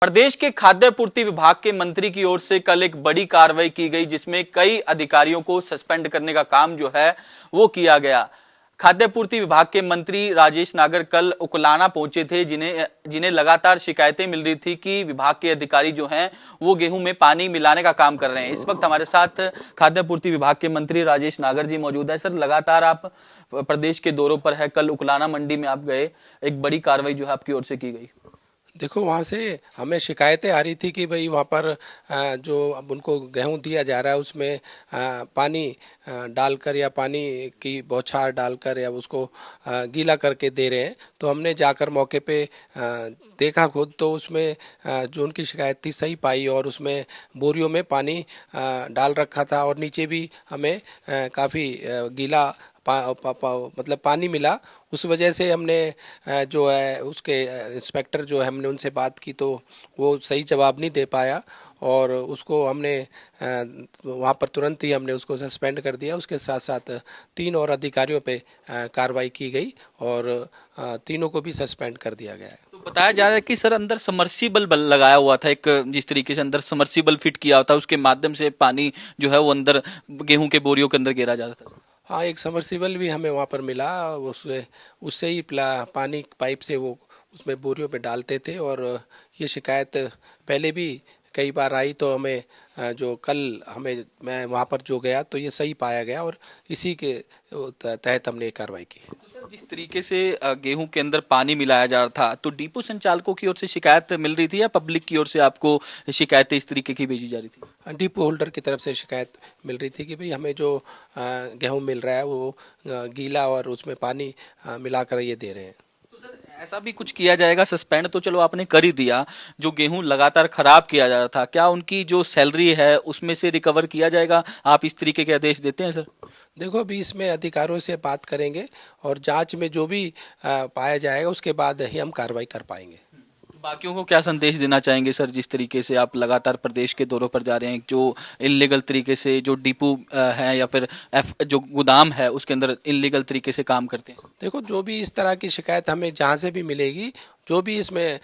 प्रदेश के खाद्य पूर्ति विभाग के मंत्री की ओर से कल एक बड़ी कार्रवाई की गई, जिसमें कई अधिकारियों को सस्पेंड करने का काम जो है वो किया गया। खाद्य पूर्ति विभाग के मंत्री राजेश नागर कल उकलाना पहुंचे थे, जिन्हें लगातार शिकायतें मिल रही थी कि विभाग के अधिकारी जो हैं वो गेहूं में पानी मिलाने का काम कर रहे हैं। इस वक्त हमारे साथ खाद्य पूर्ति विभाग के मंत्री राजेश नागर जी मौजूद है। सर, लगातार आप प्रदेश के दौरों पर है, कल उकलाना मंडी में आप गए, एक बड़ी कार्रवाई जो है आपकी ओर से की गई। देखो, वहाँ से हमें शिकायतें आ रही थी कि भाई वहाँ पर जो अब उनको गेहूं दिया जा रहा है उसमें पानी डालकर या पानी की बौछार डालकर या उसको गीला करके दे रहे हैं। तो हमने जाकर मौके पे देखा खुद, तो उसमें जो उनकी शिकायत थी सही पाई और उसमें बोरियों में पानी डाल रखा था और नीचे भी हमें काफ़ी गीला मतलब पानी मिला। उस वजह से हमने जो है उसके इंस्पेक्टर जो है हमने उनसे बात की, तो वो सही जवाब नहीं दे पाया और उसको हमने वहाँ पर तुरंत ही हमने उसको सस्पेंड कर दिया। उसके साथ साथ 3 और अधिकारियों पे कार्रवाई की गई और तीनों को भी सस्पेंड कर दिया गया है। तो बताया जा रहा है कि सर अंदर समर्सिबल बल लगाया हुआ था, एक जिस तरीके से अंदर समर्सिबल फिट किया होता है उसके माध्यम से पानी जो है वो अंदर गेहूं के बोरियों के अंदर गिरा जा रहा था। हाँ, एक सबमर्सिबल भी हमें वहाँ पर मिला, उससे ही पानी पाइप से वो उसमें बोरियों पे डालते थे और ये शिकायत पहले भी कई बार आई। तो हमें जो कल मैं वहाँ पर जो गया तो ये सही पाया गया और इसी के तहत हमने ये कार्रवाई की। तो सर, जिस तरीके से गेहूं के अंदर पानी मिलाया जा रहा था, तो डिपो संचालकों की ओर से शिकायत मिल रही थी या पब्लिक की ओर से आपको शिकायतें इस तरीके की भेजी जा रही थी? डिपो होल्डर की तरफ से शिकायत मिल रही थी कि भाई हमें जो गेहूं मिल रहा है वो गीला और उसमें पानी मिलाकर ये दे रहे हैं। ऐसा भी कुछ किया जाएगा? सस्पेंड तो चलो आपने कर ही दिया, जो गेहूं लगातार खराब किया जा रहा था, क्या उनकी जो सैलरी है उसमें से रिकवर किया जाएगा? आप इस तरीके के आदेश देते हैं सर? देखो, अभी इसमें अधिकारियों से बात करेंगे और जांच में जो भी पाया जाएगा उसके बाद ही हम कार्रवाई कर पाएंगे। बाकियों को क्या संदेश देना चाहेंगे सर, जिस तरीके से आप लगातार प्रदेश के दौरों पर जा रहे हैं, जो इलीगल तरीके से जो डिपो है या फिर जो गोदाम है उसके अंदर इलीगल तरीके से काम करते हैं? देखो, जो भी इस तरह की शिकायत हमें जहाँ से भी मिलेगी, जो भी इसमें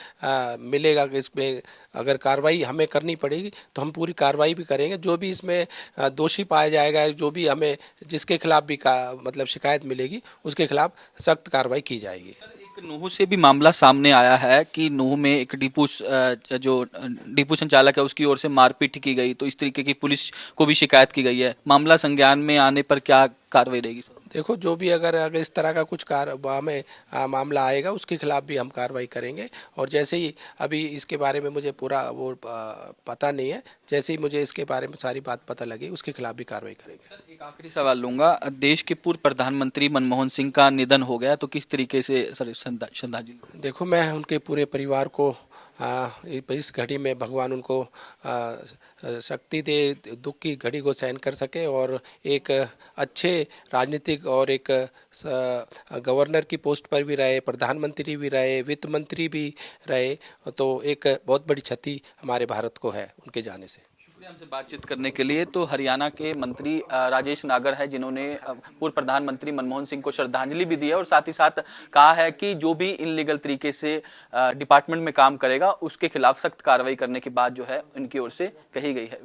मिलेगा कि इसमें अगर कार्रवाई हमें करनी पड़ेगी तो हम पूरी कार्रवाई भी करेंगे। जो भी इसमें दोषी पाया जाएगा, जो भी हमें जिसके खिलाफ भी मतलब शिकायत मिलेगी उसके खिलाफ सख्त कार्रवाई की जाएगी। नूह से भी मामला सामने आया है कि नूह में एक जो डिपो संचालक है उसकी ओर से मारपीट की गई, तो इस तरीके की पुलिस को भी शिकायत की गई है। मामला संज्ञान में आने पर क्या कार्रवाई रहेगी? देखो, जो भी अगर इस तरह का कुछ हमें मामला आएगा उसके खिलाफ भी हम कार्रवाई करेंगे और जैसे ही अभी इसके बारे में मुझे पूरा वो पता नहीं है, जैसे ही मुझे इसके बारे में सारी बात पता लगी उसके खिलाफ भी कार्रवाई करेंगे। सर, एक आखिरी सवाल लूंगा। देश के पूर्व प्रधानमंत्री मनमोहन सिंह का निधन हो गया, तो किस तरीके से सर श्रद्धांजलि? देखो, मैं उनके पूरे परिवार को इस घड़ी में भगवान उनको शक्ति दे, दुख की घड़ी को सहन कर सके और एक अच्छे राजनीतिक और एक गवर्नर की पोस्ट पर भी रहे, प्रधानमंत्री भी रहे, वित्त मंत्री भी रहे। तो एक बहुत बड़ी क्षति हमारे भारत को है उनके जाने से। हमसे बातचीत करने के लिए। तो हरियाणा के मंत्री राजेश नागर है, जिन्होंने पूर्व प्रधानमंत्री मनमोहन सिंह को श्रद्धांजलि भी दी है और साथ ही साथ कहा है कि जो भी इनलीगल तरीके से डिपार्टमेंट में काम करेगा उसके खिलाफ सख्त कार्रवाई करने की बात जो है इनकी ओर से कही गई है।